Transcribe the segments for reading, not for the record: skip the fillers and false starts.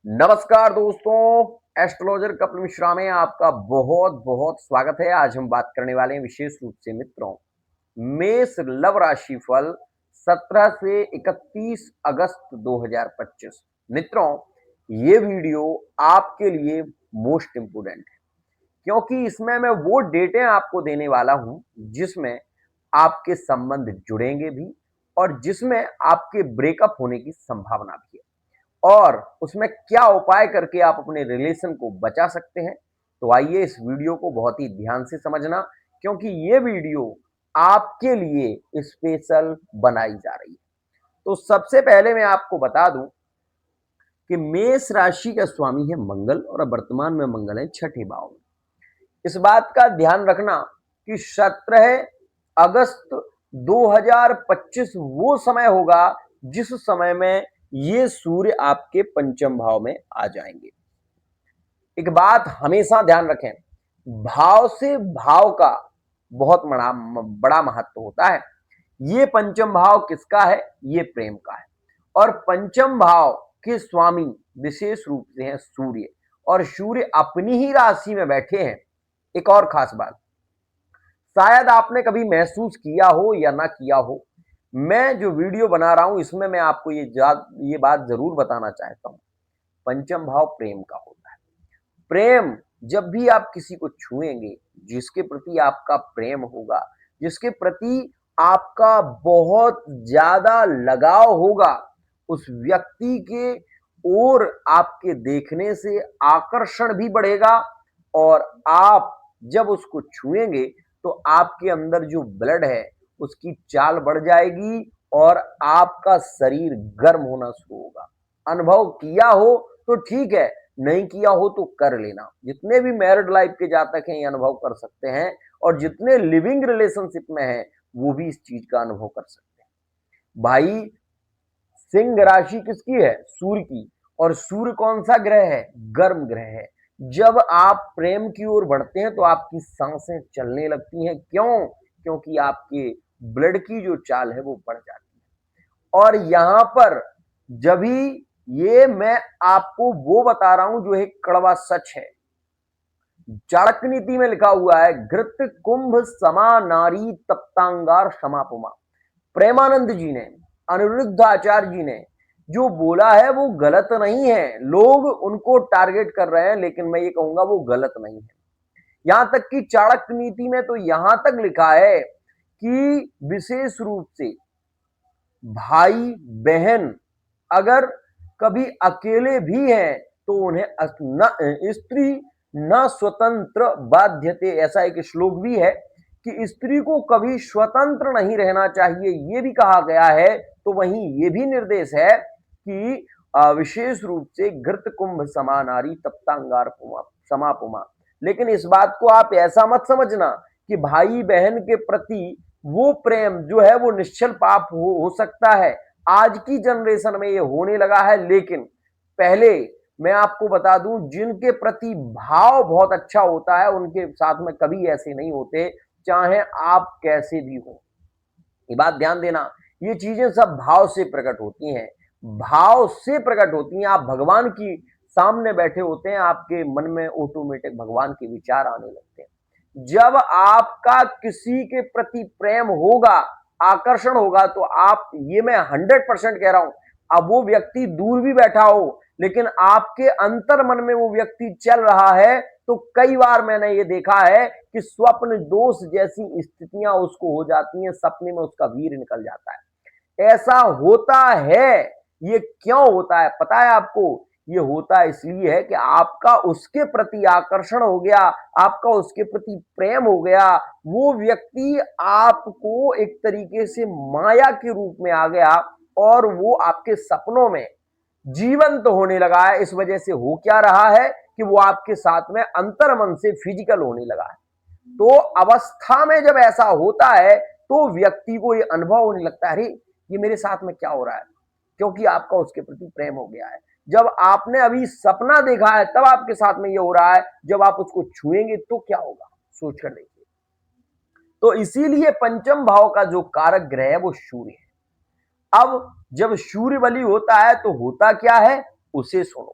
नमस्कार दोस्तों, एस्ट्रोलॉजर कपिल मिश्रा में आपका बहुत बहुत स्वागत है। आज हम बात करने वाले हैं विशेष रूप से मित्रों, मेष लव राशि फल 17 से 31 अगस्त 2025। मित्रों, ये वीडियो आपके लिए मोस्ट इंपोर्टेंट है क्योंकि इसमें मैं वो डेटें आपको देने वाला हूं जिसमें आपके संबंध जुड़ेंगे भी और जिसमें आपके ब्रेकअप होने की संभावना भी है और उसमें क्या उपाय करके आप अपने रिलेशन को बचा सकते हैं। तो आइए इस वीडियो को बहुत ही ध्यान से समझना क्योंकि ये वीडियो आपके लिए स्पेशल बनाई जा रही है। तो सबसे पहले मैं आपको बता दूं कि मेष राशि का स्वामी है मंगल और वर्तमान में मंगल है छठे भाव में। इस बात का ध्यान रखना कि 17 अगस्त 2025 वो समय होगा जिस समय में ये सूर्य आपके पंचम भाव में आ जाएंगे। एक बात हमेशा ध्यान रखें, भाव से भाव का बहुत बड़ा महत्व होता है। ये पंचम भाव किसका है? ये प्रेम का है और पंचम भाव के स्वामी विशेष रूप से हैं सूर्य और सूर्य अपनी ही राशि में बैठे हैं। एक और खास बात, शायद आपने कभी महसूस किया हो या ना किया हो, मैं जो वीडियो बना रहा हूं इसमें मैं आपको ये बात जरूर बताना चाहता हूं। पंचम भाव प्रेम का होता है। प्रेम जब भी आप किसी को छुएंगे, जिसके प्रति आपका प्रेम होगा, जिसके प्रति आपका बहुत ज्यादा लगाव होगा, उस व्यक्ति के ओर आपके देखने से आकर्षण भी बढ़ेगा और आप जब उसको छुएंगे तो आपके अंदर जो ब्लड है उसकी चाल बढ़ जाएगी और आपका शरीर गर्म होना शुरू होगा। अनुभव किया हो तो ठीक है, नहीं किया हो तो कर लेना। जितने भी मैरिड लाइफ के जातक हैं ये अनुभव कर सकते हैं और जितने लिविंग रिलेशनशिप में हैं वो भी इस चीज का अनुभव कर सकते हैं। भाई, सिंह राशि किसकी है? सूर्य की। और सूर्य कौन सा ग्रह है? गर्म ग्रह है। जब आप प्रेम की ओर बढ़ते हैं तो आपकी सांसें चलने लगती हैं। क्यों? क्योंकि आपके ब्लड की जो चाल है वो बढ़ जाती है। और यहां पर जब ही ये मैं आपको वो बता रहा हूं जो एक कड़वा सच है। चाणक्य नीति में लिखा हुआ है, घृत कुंभ समा नारी तप्तांगार समापमा। प्रेमानंद जी ने, अनिरुद्ध आचार्य जी ने जो बोला है वो गलत नहीं है। लोग उनको टारगेट कर रहे हैं लेकिन मैं ये कहूंगा वो गलत नहीं है। यहां तक कि चाणक्य नीति में तो यहां तक लिखा है कि विशेष रूप से भाई बहन अगर कभी अकेले भी हैं तो उन्हें स्त्री न स्वतंत्र बाध्यते, ऐसा एक श्लोक भी है कि स्त्री को कभी स्वतंत्र नहीं रहना चाहिए, ये भी कहा गया है। तो वहीं ये भी निर्देश है कि विशेष रूप से घृत कुंभ समानारी तप्तांगार समापुमा। लेकिन इस बात को आप ऐसा मत समझना कि भाई बहन के प्रति वो प्रेम जो है वो निश्चल पाप हो सकता है। आज की जनरेशन में ये होने लगा है, लेकिन पहले मैं आपको बता दूं जिनके प्रति भाव बहुत अच्छा होता है उनके साथ में कभी ऐसे नहीं होते, चाहे आप कैसे भी हो। ये बात ध्यान देना, ये चीजें सब भाव से प्रकट होती हैं। भाव से प्रकट होती हैं। आप भगवान की सामने बैठे होते हैं, आपके मन में ऑटोमेटिक भगवान के विचार आने लगते हैं। जब आपका किसी के प्रति प्रेम होगा, आकर्षण होगा, तो आप, ये मैं 100% कह रहा हूं, अब वो व्यक्ति दूर भी बैठा हो लेकिन आपके अंतर मन में वो व्यक्ति चल रहा है, तो कई बार मैंने ये देखा है कि स्वप्न दोष जैसी स्थितियां उसको हो जाती हैं, सपने में उसका वीर निकल जाता है। ऐसा होता है। ये क्यों होता है पता है आपको? ये होता इसलिए है कि आपका उसके प्रति आकर्षण हो गया, आपका उसके प्रति प्रेम हो गया। वो व्यक्ति आपको एक तरीके से माया के रूप में आ गया और वो आपके सपनों में जीवंत तो होने लगा है। इस वजह से हो क्या रहा है कि वो आपके साथ में अंतर्मन से फिजिकल होने लगा है। तो अवस्था में जब ऐसा होता है तो व्यक्ति को ये अनुभव होने लगता है, अरे ये मेरे साथ में क्या हो रहा है, क्योंकि आपका उसके प्रति प्रेम हो गया है। जब आपने अभी सपना देखा है तब आपके साथ में ये हो रहा है, जब आप उसको छुएंगे तो क्या होगा, सोच कर देखिए। तो इसीलिए पंचम भाव का जो कारक ग्रह है वो सूर्य है। अब जब सूर्य बली होता है तो होता क्या है, उसे सुनो।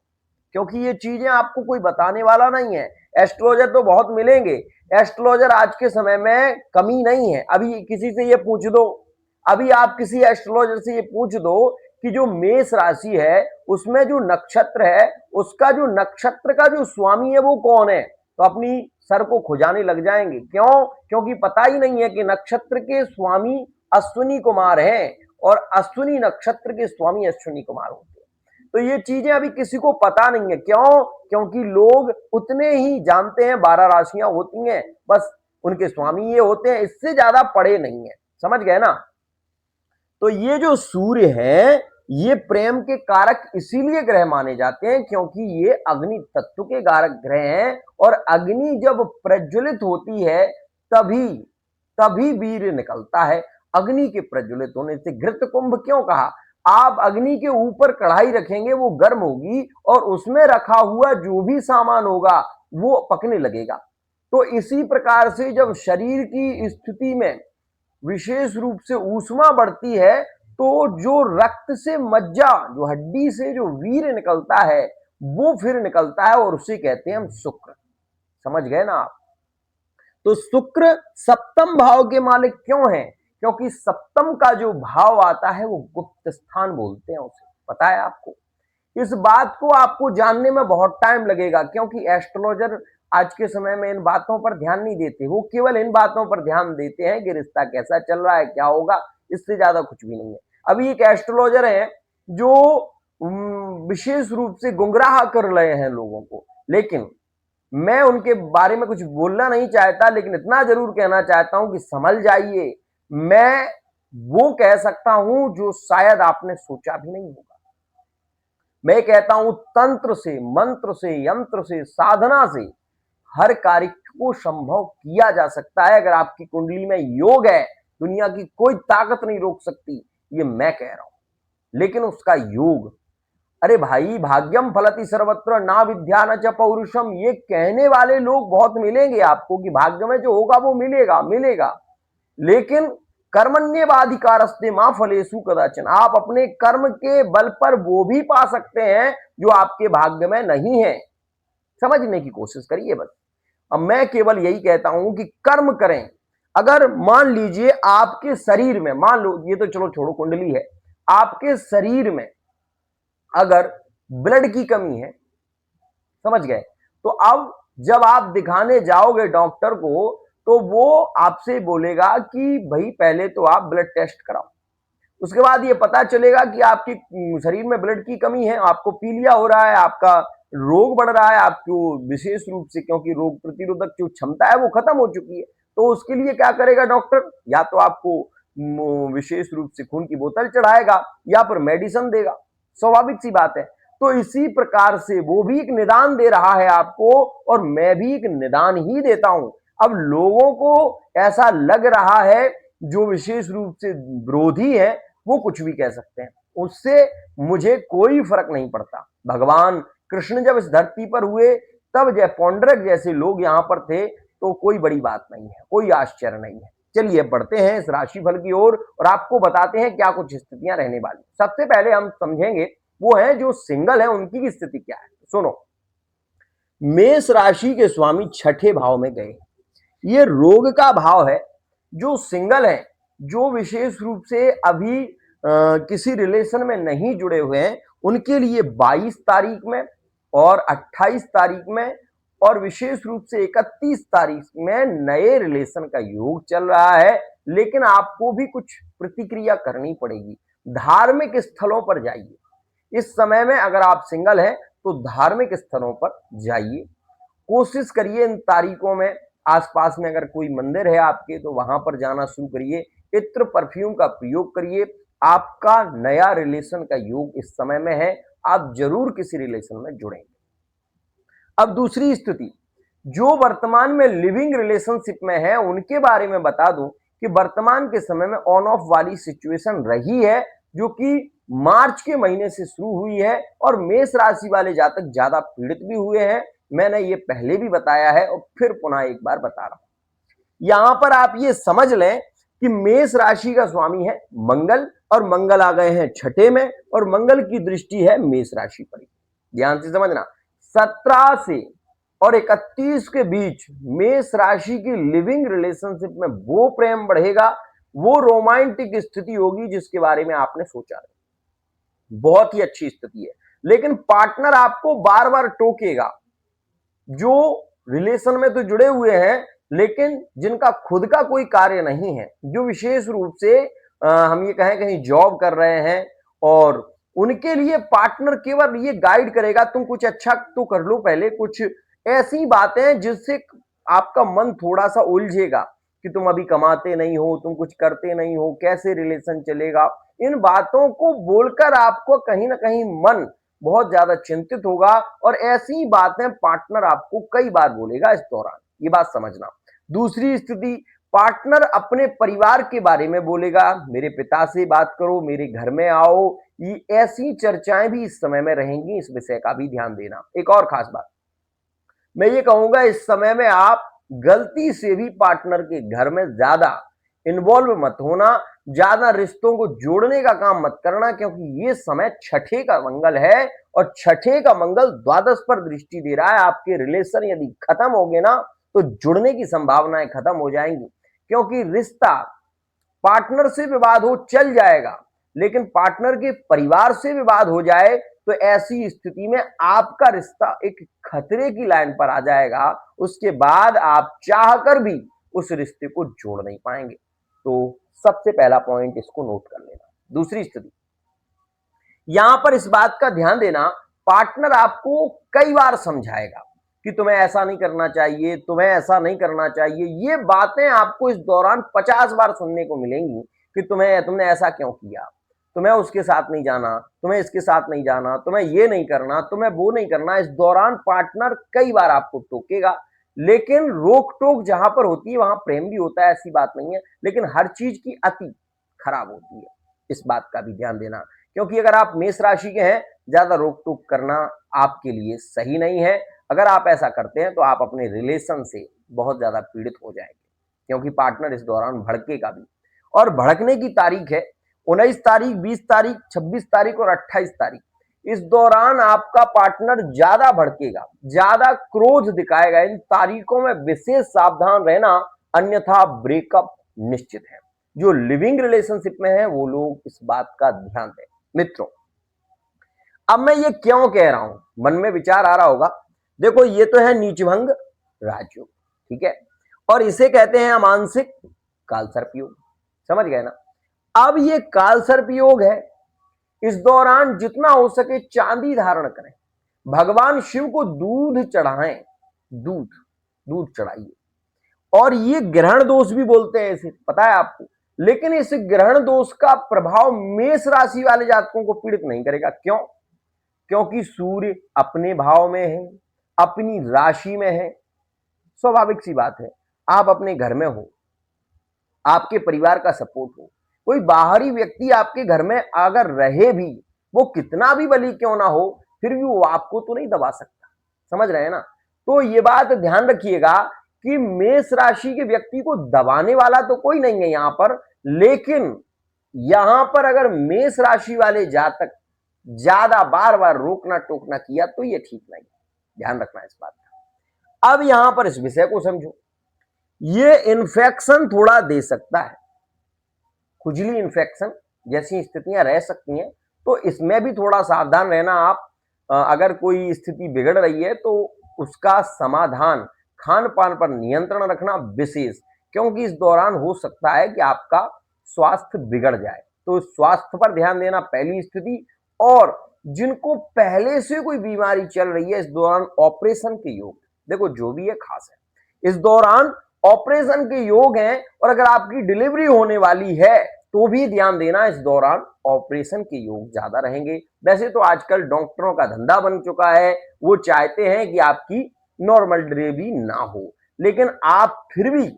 क्योंकि ये चीजें आपको कोई बताने वाला नहीं है। एस्ट्रोलॉजर तो बहुत मिलेंगे, एस्ट्रोलॉजर आज के समय में कमी नहीं है। अभी किसी से ये पूछ दो, अभी आप किसी एस्ट्रोलॉजर से ये पूछ दो कि जो मेष राशि है उसमें जो नक्षत्र है, उसका जो नक्षत्र का जो स्वामी है वो कौन है, तो अपनी सर को खुजाने लग जाएंगे। क्यों? क्योंकि पता ही नहीं है कि नक्षत्र के स्वामी अश्विनी कुमार हैं और अश्विनी नक्षत्र के स्वामी अश्विनी कुमार होते हैं। तो ये चीजें अभी किसी को पता नहीं है। क्यों? क्योंकि लोग उतने ही जानते हैं 12 राशियां होती हैं, बस उनके स्वामी ये होते हैं, इससे ज्यादा पढ़े नहीं है। समझ गए ना? तो ये जो सूर्य है ये प्रेम के कारक इसीलिए ग्रह माने जाते हैं क्योंकि ये अग्नि तत्व के कारक ग्रह हैं, और अग्नि जब प्रज्वलित होती है तभी तभी वीर्य निकलता है। अग्नि के प्रज्वलित होने से घृत कुंभ क्यों कहा? आप अग्नि के ऊपर कढ़ाई रखेंगे वो गर्म होगी और उसमें रखा हुआ जो भी सामान होगा वो पकने लगेगा। तो इसी प्रकार से जब शरीर की स्थिति में विशेष रूप से ऊष्मा बढ़ती है तो जो रक्त से मज्जा, जो हड्डी से जो वीर्य निकलता है वो फिर निकलता है और उसे कहते हैं हम शुक्र। समझ गए ना आप? तो शुक्र सप्तम भाव के मालिक क्यों हैं? क्योंकि सप्तम का जो भाव आता है वो गुप्त स्थान बोलते हैं उसे। पता है आपको? इस बात को आपको जानने में बहुत टाइम लगेगा क्योंकि एस्ट्रोलॉजर आज के समय में इन बातों पर ध्यान नहीं देते। वो केवल इन बातों पर ध्यान देते हैं कि रिश्ता कैसा चल रहा है, क्या होगा, इससे ज्यादा कुछ भी नहीं है। अभी एक एस्ट्रोलॉजर है जो विशेष रूप से गुमराह कर रहे हैं लोगों को, लेकिन मैं उनके बारे में कुछ बोलना नहीं चाहता, लेकिन इतना जरूर कहना चाहता हूं कि समझ जाइए, मैं वो कह सकता हूं जो शायद आपने सोचा भी नहीं होगा। मैं कहता हूं तंत्र से, मंत्र से, यंत्र से, साधना से हर कार्य को संभव किया जा सकता है। अगर आपकी कुंडली में योग है, दुनिया की कोई ताकत नहीं रोक सकती, ये मैं कह रहा हूं। लेकिन उसका योग, अरे भाई भाग्यम फलति सर्वत्र ना विद्या न च पौरुषम, ये कहने वाले लोग बहुत मिलेंगे आपको कि भाग्य में जो होगा वो मिलेगा मिलेगा, लेकिन कर्मण्येवाधिकारस्ते मां फलेषु कदाचन, आप अपने कर्म के बल पर वो भी पा सकते हैं जो आपके भाग्य में नहीं है। समझने की कोशिश करिए बस। अब मैं केवल यही कहता हूं कि कर्म करें। अगर मान लीजिए आपके शरीर में, मान लो ये तो चलो छोड़ो कुंडली है, आपके शरीर में अगर ब्लड की कमी है, समझ गए, तो अब जब आप दिखाने जाओगे डॉक्टर को तो वो आपसे बोलेगा कि भाई पहले तो आप ब्लड टेस्ट कराओ। उसके बाद ये पता चलेगा कि आपकी शरीर में ब्लड की कमी है, आपको पीलिया हो रहा है, आपका रोग बढ़ रहा है, आपको विशेष रूप से क्योंकि रोग प्रतिरोधक जो क्षमता है वो खत्म हो चुकी है। तो उसके लिए क्या करेगा डॉक्टर? या तो आपको विशेष रूप से खून की बोतल चढ़ाएगा या फिर मेडिसिन देगा। स्वाभाविक सी बात है। तो इसी प्रकार से वो भी एक निदान दे रहा है आपको और मैं भी एक निदान ही देता हूं। अब लोगों को ऐसा लग रहा है, जो विशेष रूप से विरोधी है वो कुछ भी कह सकते हैं, उससे मुझे कोई फर्क नहीं पड़ता। भगवान कृष्ण जब इस धरती पर हुए तब जय पौंडरक जैसे लोग यहां पर थे, तो कोई बड़ी बात नहीं है, कोई आश्चर्य नहीं है। चलिए बढ़ते हैं इस राशिफल की ओर और आपको बताते हैं क्या कुछ स्थितियां रहने वाली। सबसे पहले हम समझेंगे वो है जो सिंगल है उनकी स्थिति क्या है। सुनो, मेष राशि के स्वामी छठे भाव में गए, ये रोग का भाव है। जो सिंगल है, जो विशेष रूप से अभी किसी रिलेशन में नहीं जुड़े हुए हैं, उनके लिए 22 तारीख में और 28 तारीख में और विशेष रूप से 31 तारीख में नए रिलेशन का योग चल रहा है। लेकिन आपको भी कुछ प्रतिक्रिया करनी पड़ेगी। धार्मिक स्थलों पर जाइए इस समय में। अगर आप सिंगल हैं तो धार्मिक स्थलों पर जाइए, कोशिश करिए इन तारीखों में। आसपास में अगर कोई मंदिर है आपके तो वहां पर जाना शुरू करिए। इत्र परफ्यूम का प्रयोग करिए। आपका नया रिलेशन का योग इस समय में है, आप जरूर किसी रिलेशन में जुड़ेंगे। अब दूसरी स्थिति, जो वर्तमान में लिविंग रिलेशनशिप में है उनके बारे में बता दूं कि वर्तमान के समय में ऑन ऑफ वाली सिचुएशन रही है, जो कि मार्च के महीने से शुरू हुई है और मेष राशि वाले जातक ज्यादा पीड़ित भी हुए हैं। मैंने ये पहले भी बताया है और फिर पुनः एक बार बता रहा हूं। यहां पर आप ये समझ लें कि मेष राशि का स्वामी है मंगल और मंगल आ गए हैं छठे में और मंगल की दृष्टि है मेष राशि पर। ध्यान से समझना, 17 से और 31 के बीच मेष राशि की लिविंग रिलेशनशिप में वो प्रेम बढ़ेगा, वो रोमांटिक स्थिति होगी जिसके बारे में आपने सोचा नहीं। बहुत ही अच्छी स्थिति है, लेकिन पार्टनर आपको बार बार टोकेगा। जो रिलेशन में तो जुड़े हुए हैं लेकिन जिनका खुद का कोई कार्य नहीं है, जो विशेष रूप से हम ये कहें कहीं जॉब कर रहे हैं, और उनके लिए पार्टनर केवल ये गाइड करेगा, तुम कुछ अच्छा तो कर लो पहले, कुछ ऐसी बातें जिससे आपका मन थोड़ा सा उलझेगा कि तुम अभी कमाते नहीं हो, तुम कुछ करते नहीं हो, कैसे रिलेशन चलेगा। इन बातों को बोलकर आपको कहीं ना कहीं मन बहुत ज्यादा चिंतित होगा, और ऐसी बातें पार्टनर आपको कई बार बोलेगा इस दौरान, ये बात समझना। दूसरी स्थिति, पार्टनर अपने परिवार के बारे में बोलेगा, मेरे पिता से बात करो, मेरे घर में आओ, ये ऐसी चर्चाएं भी इस समय में रहेंगी, इस विषय का भी ध्यान देना। एक और खास बात मैं ये कहूंगा, इस समय में आप गलती से भी पार्टनर के घर में ज्यादा इन्वॉल्व मत होना, ज्यादा रिश्तों को जोड़ने का काम मत करना, क्योंकि ये समय छठे का मंगल है, और छठे का मंगल द्वादश पर दृष्टि दे रहा है। आपके रिलेशन यदि खत्म हो गए ना, तो जुड़ने की संभावनाएं खत्म हो जाएंगी, क्योंकि रिश्ता पार्टनर से विवाद हो चल जाएगा, लेकिन पार्टनर के परिवार से विवाद हो जाए तो ऐसी स्थिति में आपका रिश्ता एक खतरे की लाइन पर आ जाएगा। उसके बाद आप चाहकर भी उस रिश्ते को जोड़ नहीं पाएंगे। तो सबसे पहला पॉइंट इसको नोट कर लेना। दूसरी स्थिति, यहां पर इस बात का ध्यान देना, पार्टनर आपको कई बार समझाएगा कि तुम्हें ऐसा नहीं करना चाहिए, तुम्हें ऐसा नहीं करना चाहिए। ये बातें आपको इस दौरान 50 बार सुनने को मिलेंगी कि तुमने ऐसा क्यों किया, तुम्हें उसके साथ नहीं जाना, तुम्हें इसके साथ नहीं जाना, तुम्हें ये नहीं करना, तुम्हें वो नहीं करना। इस दौरान पार्टनर कई बार आपको टोकेगा, लेकिन रोक टोक जहां पर होती है वहां प्रेम भी होता है, ऐसी बात नहीं है, लेकिन हर चीज की अति खराब होती है, इस बात का भी ध्यान देना। क्योंकि अगर आप मेष राशि के हैं, ज्यादा रोक टोक करना आपके लिए सही नहीं है। अगर आप ऐसा करते हैं तो आप अपने रिलेशन से बहुत ज्यादा पीड़ित हो जाएंगे, क्योंकि पार्टनर इस दौरान भड़केगा भी, और भड़कने की तारीख है 19 तारीख, 20 तारीख, 26 तारीख और 28 तारीख। इस दौरान आपका पार्टनर ज्यादा भड़केगा, ज्यादा क्रोध दिखाएगा। इन तारीखों में विशेष सावधान रहना, अन्यथा ब्रेकअप निश्चित है। जो लिविंग रिलेशनशिप में है वो लोग इस बात का ध्यान दें। मित्रों, अब मैं ये क्यों कह रहा हूं, मन में विचार आ रहा होगा। देखो, ये तो है नीचभंग राजयोग, ठीक है, और इसे कहते हैं अमानसिक कालसर्प योग, समझ गए ना। अब ये कालसर्प योग है, इस दौरान जितना हो सके चांदी धारण करें, भगवान शिव को दूध चढ़ाएं, दूध दूध चढ़ाइए। और ये ग्रहण दोष भी बोलते हैं इसे, पता है आपको, लेकिन इस ग्रहण दोष का प्रभाव मेष राशि वाले जातकों को पीड़ित नहीं करेगा। क्यों? क्योंकि सूर्य अपने भाव में है, अपनी राशि में है। स्वाभाविक सी बात है, आप अपने घर में हो, आपके परिवार का सपोर्ट हो, कोई बाहरी व्यक्ति आपके घर में अगर रहे भी, वो कितना भी बली क्यों ना हो, फिर भी वो आपको तो नहीं दबा सकता, समझ रहे हैं ना। तो ये बात ध्यान रखिएगा कि मेष राशि के व्यक्ति को दबाने वाला तो कोई नहीं है यहां पर, लेकिन यहां पर अगर मेष राशि वाले जातक ज्यादा बार बार रोकना टोकना किया तो ये ठीक नहीं, ध्यान रखना इस बात का। अब यहां पर इस विषय को समझो, ये इन्फेक्शन थोड़ा दे सकता है, खुजली इन्फेक्शन जैसी स्थितियां रह सकती हैं, तो इसमें भी थोड़ा सावधान रहना आप। अगर कोई स्थिति बिगड़ रही है तो उसका समाधान खान पान पर नियंत्रण रखना विशेष, क्योंकि इस दौरान हो सकता है कि आपका स्वास्थ्य बिगड़ जाए, तो स्वास्थ्य पर ध्यान देना पहली स्थिति। और जिनको पहले से कोई बीमारी चल रही है, इस दौरान ऑपरेशन के योग, देखो जो भी है खास है, इस दौरान ऑपरेशन के योग हैं, और अगर आपकी डिलीवरी होने वाली है तो भी ध्यान देना, इस दौरान ऑपरेशन के योग ज्यादा रहेंगे। वैसे तो आजकल डॉक्टरों का धंधा बन चुका है, वो चाहते हैं कि आपकी नॉर्मल डिलीवरी ना हो, लेकिन आप फिर भी,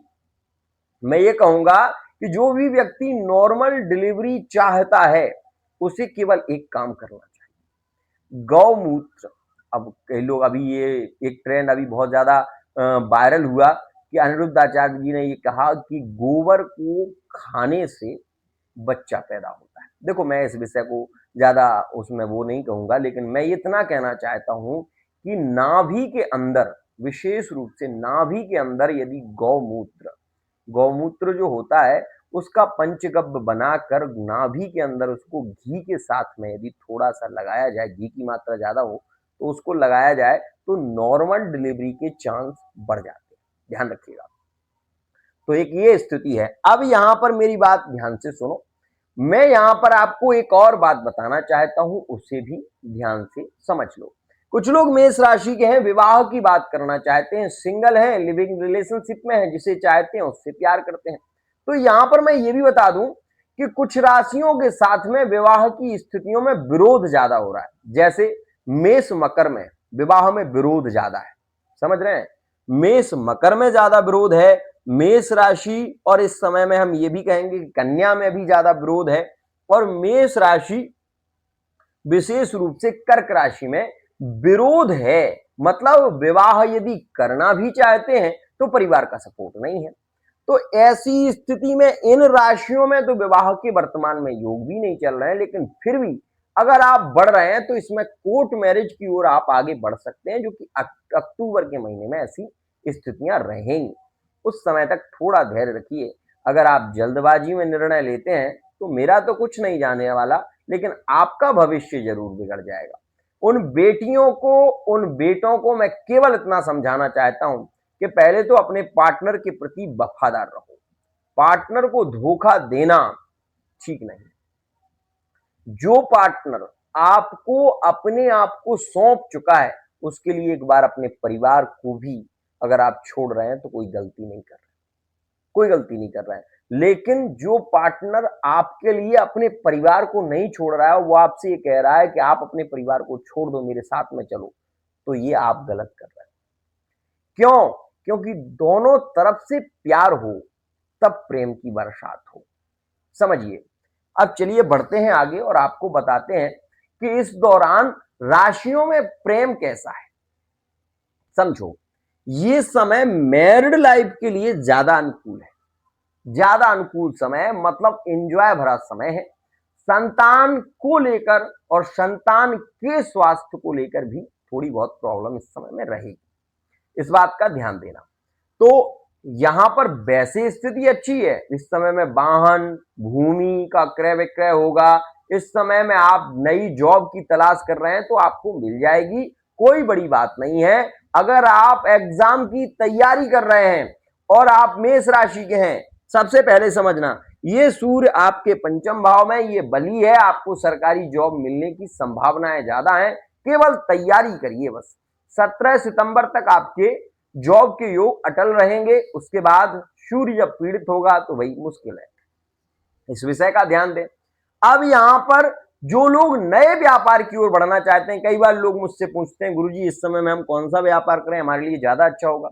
मैं ये कहूंगा कि जो भी व्यक्ति नॉर्मल डिलीवरी चाहता है उसे केवल एक काम करना चाहिए, गौमूत्र। अब कई लोग, अभी ये एक ट्रेंड अभी बहुत ज्यादा वायरल हुआ कि अनिरुद्ध आचार्य जी ने ये कहा कि गोबर को खाने से बच्चा पैदा होता है। देखो, मैं इस विषय को ज्यादा उसमें वो नहीं कहूंगा, लेकिन मैं इतना कहना चाहता हूं कि नाभि के अंदर, विशेष रूप से नाभि के अंदर यदि गौमूत्र जो होता है उसका पंचगव्य बनाकर नाभि के अंदर उसको घी के साथ में यदि थोड़ा सा लगाया जाए, घी की मात्रा ज्यादा हो तो उसको लगाया जाए तो नॉर्मल डिलीवरी के चांस बढ़ जाते हैं। ध्यान रखिएगा। तो एक ये स्थिति है। अब यहां पर मेरी बात ध्यान से सुनो, मैं यहां पर आपको एक और बात बताना चाहता हूं, उसे भी ध्यान से समझ लो। कुछ लोग मेष राशि के हैं, विवाह की बात करना चाहते हैं, सिंगल हैं, लिविंग रिलेशनशिप में हैं, जिसे चाहते हैं उससे प्यार करते हैं। तो यहां पर मैं ये भी बता दूं कि कुछ राशियों के साथ में विवाह की स्थितियों में विरोध ज्यादा हो रहा है। जैसे मेष मकर में विवाह में विरोध ज्यादा है, समझ रहे हैं? मेष मकर में ज्यादा विरोध है, मेष राशि और इस समय में हम ये भी कहेंगे कि कन्या में भी ज्यादा विरोध है, और मेष राशि विशेष रूप से कर्क राशि में विरोध है। मतलब विवाह यदि करना भी चाहते हैं तो परिवार का सपोर्ट नहीं है। तो ऐसी स्थिति में इन राशियों में तो विवाह के वर्तमान में योग भी नहीं चल रहे हैं, लेकिन फिर भी अगर आप बढ़ रहे हैं तो इसमें कोर्ट मैरिज की ओर आप आगे बढ़ सकते हैं, जो कि अक्टूबर के महीने में ऐसी स्थितियां रहेंगी। उस समय तक थोड़ा धैर्य रखिए। अगर आप जल्दबाजी में निर्णय लेते हैं तो मेरा तो कुछ नहीं जाने वाला, लेकिन आपका भविष्य जरूर बिगड़ जाएगा। उन बेटियों को, उन बेटों को मैं केवल इतना समझाना चाहता हूं कि पहले तो अपने पार्टनर के प्रति वफादार रहो। पार्टनर को धोखा देना ठीक नहीं। जो पार्टनर आपको अपने आप को सौंप चुका है उसके लिए एक बार अपने परिवार को भी अगर आप छोड़ रहे हैं तो कोई गलती नहीं कर रहे, कोई गलती नहीं कर रहा है। लेकिन जो पार्टनर आपके लिए अपने परिवार को नहीं छोड़ रहा है, वो आपसे ये कह रहा है कि आप अपने परिवार को छोड़ दो, मेरे साथ में चलो, तो ये आप गलत कर रहे हैं। क्यों? क्योंकि दोनों तरफ से प्यार हो तब प्रेम की बरसात हो। समझिए। अब चलिए बढ़ते हैं आगे और आपको बताते हैं कि इस दौरान राशियों में प्रेम कैसा है। समझो, ये समय मैरिड लाइफ के लिए ज्यादा अनुकूल है, ज्यादा अनुकूल समय है, मतलब एंजॉय भरा समय है। संतान को लेकर और संतान के स्वास्थ्य को लेकर भी थोड़ी बहुत प्रॉब्लम इस समय में रहेगी, इस बात का ध्यान देना। तो यहां पर वैसे स्थिति अच्छी है, इस समय में वाहन भूमि का क्रय विक्रय होगा। इस समय में आप नई जॉब की तलाश कर रहे हैं तो आपको मिल जाएगी, कोई बड़ी बात नहीं है। अगर आप एग्जाम की तैयारी कर रहे हैं और आप मेष राशि के हैं, सबसे पहले समझना ये सूर्य आपके पंचम भाव में, ये बली है, आपको सरकारी जॉब मिलने की संभावनाएं ज्यादा हैं। केवल तैयारी करिए बस। 17 सितंबर तक आपके जॉब के योग अटल रहेंगे। उसके बाद सूर्य जब पीड़ित होगा तो वही मुश्किल है, इस विषय का ध्यान दें। अब यहां पर जो लोग नए व्यापार की ओर बढ़ना चाहते हैं, कई बार लोग मुझसे पूछते हैं गुरुजी इस समय में हम कौन सा व्यापार करें, हमारे लिए ज्यादा अच्छा होगा।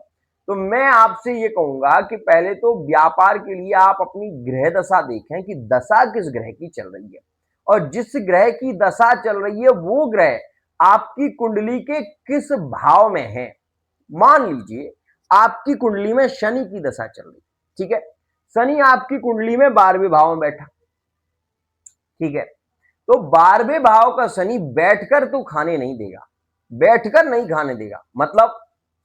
तो मैं आपसे ये कहूंगा कि पहले तो व्यापार के लिए आप अपनी ग्रह दशा देखें कि दशा किस ग्रह की चल रही है, और जिस ग्रह की दशा चल रही है वो ग्रह आपकी कुंडली के किस भाव में है। मान लीजिए आपकी कुंडली में शनि की दशा चल रही, ठीक है, शनि आपकी कुंडली में 12वें भाव में बैठा, ठीक है। तो 12वें भाव का शनि बैठकर तो खाने नहीं देगा, बैठकर नहीं खाने देगा। मतलब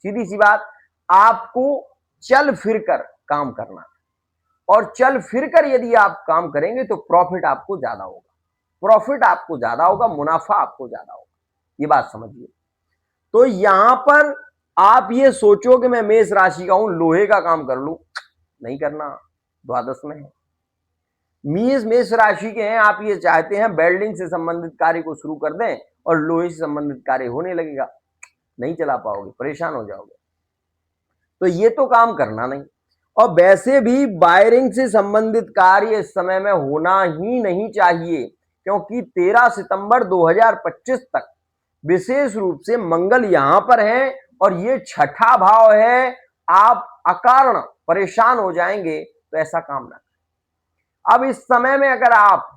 सीधी सी बात, आपको चल फिरकर काम करना, और चल फिरकर यदि आप काम करेंगे तो प्रॉफिट आपको ज्यादा होगा, प्रॉफिट आपको ज्यादा होगा, मुनाफा आपको ज्यादा होगा, ये बात समझिए। तो यहां पर आप ये सोचो कि मैं मेष राशि का हूं, लोहे का काम कर लूं, नहीं करना, द्वादश में है। मेष राशि के हैं, आप ये चाहते हैं वेल्डिंग से संबंधित कार्य को शुरू कर दें और लोहे से संबंधित कार्य होने लगेगा, नहीं चला पाओगे, परेशान हो जाओगे, तो ये तो काम करना नहीं। और वैसे भी वायरिंग से संबंधित कार्य इस समय में होना ही नहीं चाहिए, क्योंकि 13 सितंबर 2025 तक विशेष रूप से मंगल यहां पर है और ये छठा भाव है, आप अकारण परेशान हो जाएंगे, तो ऐसा काम ना करें। अब इस समय में अगर आप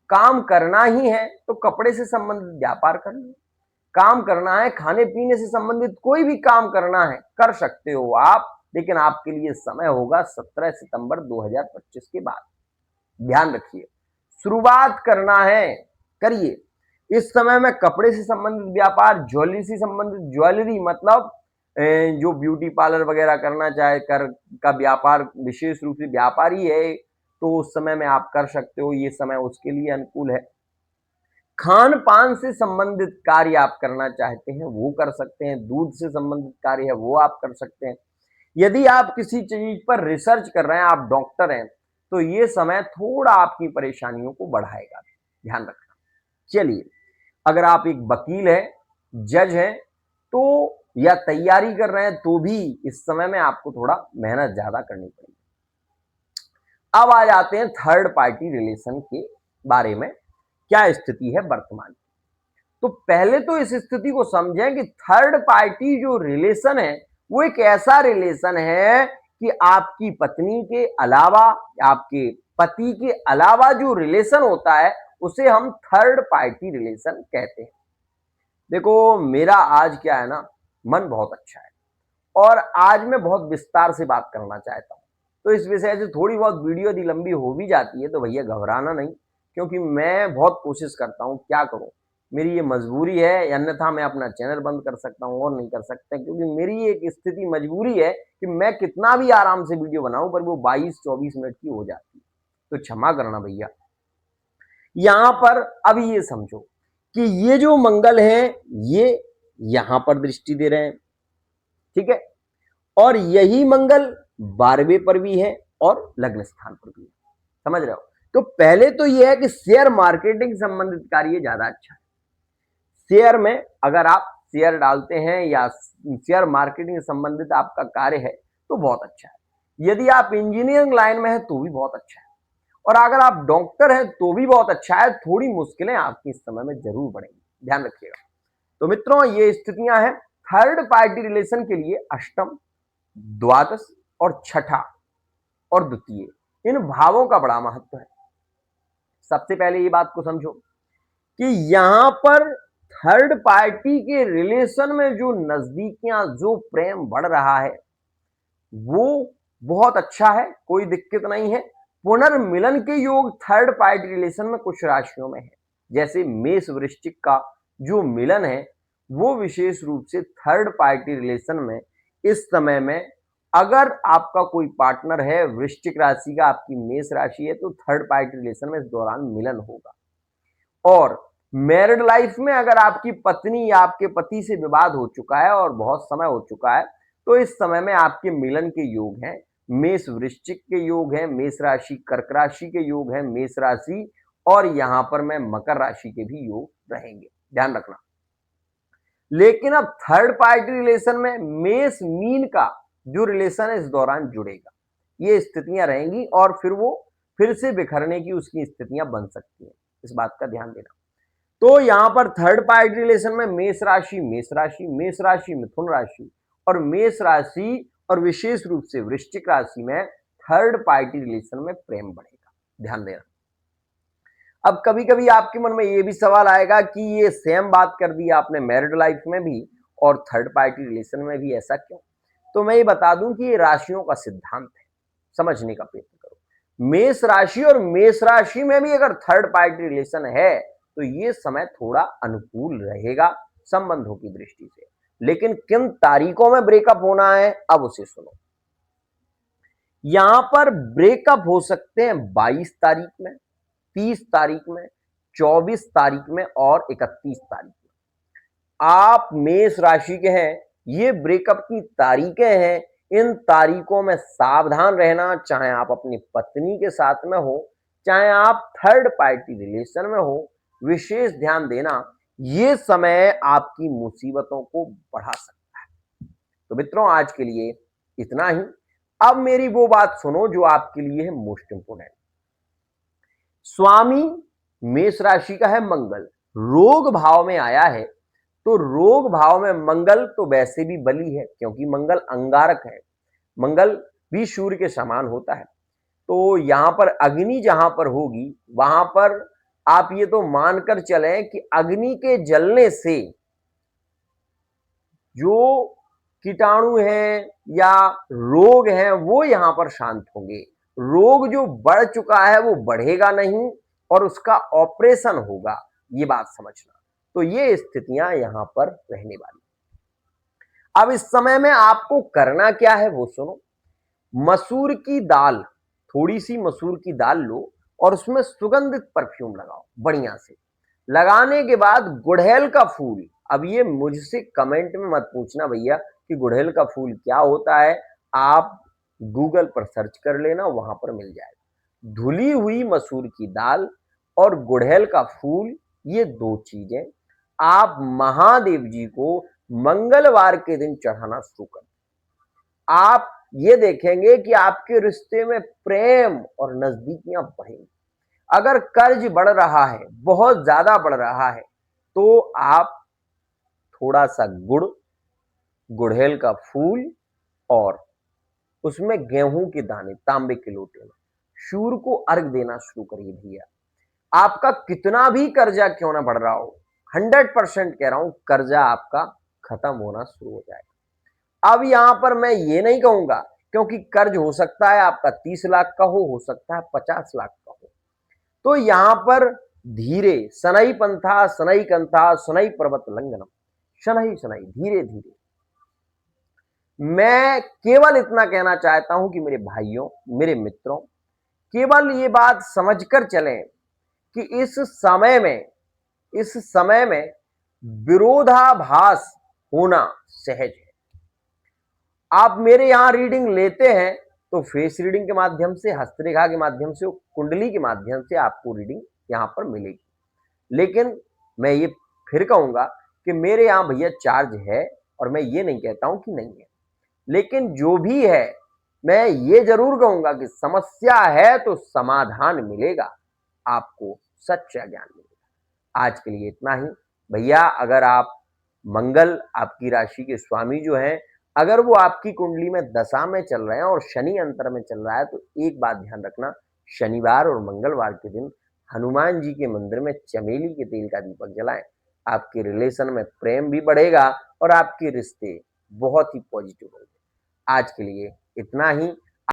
काम करना ही है तो कपड़े से संबंधित व्यापार कर लो, काम करना है, खाने पीने से संबंधित कोई भी काम करना है कर सकते हो आप, लेकिन आपके लिए समय होगा 17 सितंबर 2025 के बाद। ध्यान रखिए, शुरुआत करना है करिए। इस समय में कपड़े से संबंधित व्यापार, ज्वेलरी से संबंधित, ज्वेलरी मतलब जो ब्यूटी पार्लर वगैरह करना चाहे कर का व्यापार, विशेष रूप से व्यापार ही है, तो उस समय में आप कर सकते हो, ये समय उसके लिए अनुकूल है। खान पान से संबंधित कार्य आप करना चाहते हैं वो कर सकते हैं, दूध से संबंधित कार्य है वो आप कर सकते हैं। यदि आप किसी चीज पर रिसर्च कर रहे हैं, आप डॉक्टर हैं, तो ये समय थोड़ा आपकी परेशानियों को बढ़ाएगा, ध्यान रखना। चलिए, अगर आप एक वकील है, जज है, तो या तैयारी कर रहे हैं तो भी इस समय में आपको थोड़ा मेहनत ज्यादा करनी पड़ेगी। अब आ जाते हैं थर्ड पार्टी रिलेशन के बारे में, क्या स्थिति है वर्तमान की। तो पहले तो इस स्थिति को समझें कि थर्ड पार्टी जो रिलेशन है वो एक ऐसा रिलेशन है कि आपकी पत्नी के अलावा, आपके पति के अलावा जो रिलेशन होता है उसे हम थर्ड पार्टी रिलेशन कहते हैं। देखो, मेरा आज क्या है ना, मन बहुत अच्छा है और आज मैं बहुत विस्तार से बात करना चाहता हूं, तो इस विषय से थोड़ी बहुत वीडियो यदि लंबी हो भी जाती है तो भैया घबराना नहीं, क्योंकि मैं बहुत कोशिश करता हूं, क्या करूं, मेरी ये मजबूरी है, अन्यथा मैं अपना चैनल बंद कर सकता हूं और नहीं कर सकता, क्योंकि मेरी एक स्थिति मजबूरी है कि मैं कितना भी आराम से वीडियो बनाऊं पर वो 22-24 मिनट की हो जाती है, तो क्षमा करना भैया। यहां पर अब ये समझो कि ये जो मंगल है ये यहां पर दृष्टि दे रहे हैं, ठीक है, और यही मंगल 12वें पर भी है और लग्न स्थान पर भी है, समझ रहे हो। तो पहले तो यह है कि शेयर मार्केटिंग संबंधित कार्य ज्यादा अच्छा है। शेयर में अगर आप शेयर डालते हैं या शेयर मार्केटिंग संबंधित आपका कार्य है तो बहुत अच्छा है। यदि आप इंजीनियरिंग लाइन में है तो भी बहुत अच्छा है, और अगर आप डॉक्टर हैं तो भी बहुत अच्छा है। थोड़ी मुश्किलें आपकी इस समय में जरूर बढ़ेंगी, ध्यान रखिएगा। तो मित्रों, ये स्थितियां हैं थर्ड पार्टी रिलेशन के लिए। अष्टम, द्वादश और छठा और द्वितीय, इन भावों का बड़ा महत्व है। सबसे पहले ये बात को समझो कि यहां पर थर्ड पार्टी के रिलेशन में जो नजदीकियां, जो प्रेम बढ़ रहा है वो बहुत अच्छा है, कोई दिक्कत नहीं है। पुनर्मिलन के योग थर्ड पार्टी रिलेशन में कुछ राशियों में है, जैसे मेष वृश्चिक का जो मिलन है वो विशेष रूप से थर्ड पार्टी रिलेशन में इस समय में, अगर आपका कोई पार्टनर है वृश्चिक राशि का, आपकी मेष राशि है, तो थर्ड पार्टी रिलेशन में इस दौरान मिलन होगा। और मैरिड लाइफ में अगर आपकी पत्नी या आपके पति से विवाद हो चुका है और बहुत समय हो चुका है, तो इस समय में आपके मिलन के योग हैं। मेष वृश्चिक के योग हैं, मेष राशि कर्क राशि के योग हैं, मेष राशि और यहां पर मैं मकर राशि के भी योग रहेंगे, ध्यान रखना। लेकिन अब थर्ड पार्टी रिलेशन में मेष मीन का जो रिलेशन है इस दौरान जुड़ेगा, ये स्थितियां रहेंगी और फिर वो फिर से बिखरने की उसकी स्थितियां बन सकती हैं, इस बात का ध्यान देना। तो यहां पर थर्ड पार्टी रिलेशन में मेष राशि, मेष राशि, मेष राशि, मिथुन राशि और मेष राशि और विशेष रूप से वृश्चिक राशि में थर्ड पार्टी रिलेशन में प्रेम बढ़ेगा, ध्यान देना। अब कभी कभी आपके मन में ये भी सवाल आएगा कि ये सेम बात कर दी आपने मैरिड लाइफ में भी और थर्ड पार्टी रिलेशन में भी, ऐसा क्यों? तो मैं ये बता दूं कि ये राशियों का सिद्धांत है, समझने का प्रयत्न करो। मेष राशि और मेष राशि में भी अगर थर्ड पार्टी रिलेशन है तो ये समय थोड़ा अनुकूल रहेगा संबंधों की दृष्टि से। लेकिन किन तारीखों में ब्रेकअप होना है अब उसे सुनो। यहां पर ब्रेकअप हो सकते हैं 22 तारीख में, 30 तारीख में, 24 तारीख में और 31 तारीख में। आप मेष राशि के हैं, ये ब्रेकअप की तारीखें हैं। इन तारीखों में सावधान रहना, चाहे आप अपनी पत्नी के साथ में हो, चाहे आप थर्ड पार्टी रिलेशन में हो, विशेष ध्यान देना। ये समय आपकी मुसीबतों को बढ़ा सकता है। तो मित्रों, आज के लिए इतना ही। अब मेरी वो बात सुनो जो आपके लिए है मोस्ट इंपोर्टेंट। स्वामी मेष राशि का है मंगल, रोग भाव में आया है, तो रोग भाव में मंगल तो वैसे भी बली है क्योंकि मंगल अंगारक है, मंगल भी सूर्य के समान होता है। तो यहां पर अग्नि जहां पर होगी वहां पर आप ये तो मानकर चलें कि अग्नि के जलने से जो कीटाणु हैं या रोग हैं वो यहां पर शांत होंगे। रोग जो बढ़ चुका है वो बढ़ेगा नहीं और उसका ऑपरेशन होगा। ये बात समझना। तो ये स्थितियां यहां पर रहने वाली। अब इस समय में आपको करना क्या है वो सुनो। मसूर की दाल, थोड़ी सी मसूर की दाल लो और उसमें सुगंधित परफ्यूम लगाओ बढ़िया से। लगाने के बाद गुड़हल का फूल, अब ये मुझसे कमेंट में मत पूछना भैया कि गुड़हल का फूल क्या होता है, आप गूगल पर सर्च कर लेना, वहां पर मिल जाएगा। धुली हुई मसूर की दाल और गुड़हल का फूल, ये दो चीजें आप महादेव जी को मंगलवार के दिन चढ़ाना शुरू कर। आप ये देखेंगे कि आपके रिश्ते में प्रेम और नजदीकियां बढ़ेंगी। अगर कर्ज बढ़ रहा है, बहुत ज्यादा बढ़ रहा है, तो आप थोड़ा सा गुड़, गुड़हल का फूल और उसमें गेहूं के दाने तांबे के लोटे में सूर्य को अर्घ देना शुरू करिए भैया। आपका कितना भी कर्जा क्यों ना बढ़ रहा हो, 100% कह रहा हूं, कर्जा आपका खत्म होना शुरू हो जाएगा। अब यहां पर मैं ये नहीं कहूंगा, क्योंकि कर्ज हो सकता है आपका 30 लाख का हो सकता है 50 लाख का हो। तो यहां पर धीरे शनै पंथा शनै कंथा शनै पर्वत लंघनम, शनै शनै धीरे धीरे। मैं केवल इतना कहना चाहता हूं कि मेरे भाइयों, मेरे मित्रों, केवल ये बात समझकर चलें कि इस समय में विरोधाभास होना सहज है। आप मेरे यहां रीडिंग लेते हैं तो फेस रीडिंग के माध्यम से, हस्तरेखा के माध्यम से, कुंडली के माध्यम से आपको रीडिंग यहां पर मिलेगी। लेकिन मैं ये फिर कहूंगा कि मेरे यहां भैया चार्ज है, और मैं ये नहीं कहता हूं कि नहीं है। लेकिन जो भी है, मैं ये जरूर कहूंगा कि समस्या है तो समाधान मिलेगा, आपको सच्चा ज्ञान मिलेगा। आज के लिए इतना ही भैया। अगर आप मंगल, आपकी राशि के स्वामी जो हैं, अगर वो आपकी कुंडली में दशा में चल रहे हैं और शनि अंतर में चल रहा है, तो एक बात ध्यान रखना, शनिवार और मंगलवार के दिन हनुमान जी के मंदिर में चमेली के तेल का दीपक जलाएं। आपके रिलेशन में प्रेम भी बढ़ेगा और आपके रिश्ते बहुत ही पॉजिटिव होंगे। आज के लिए इतना ही।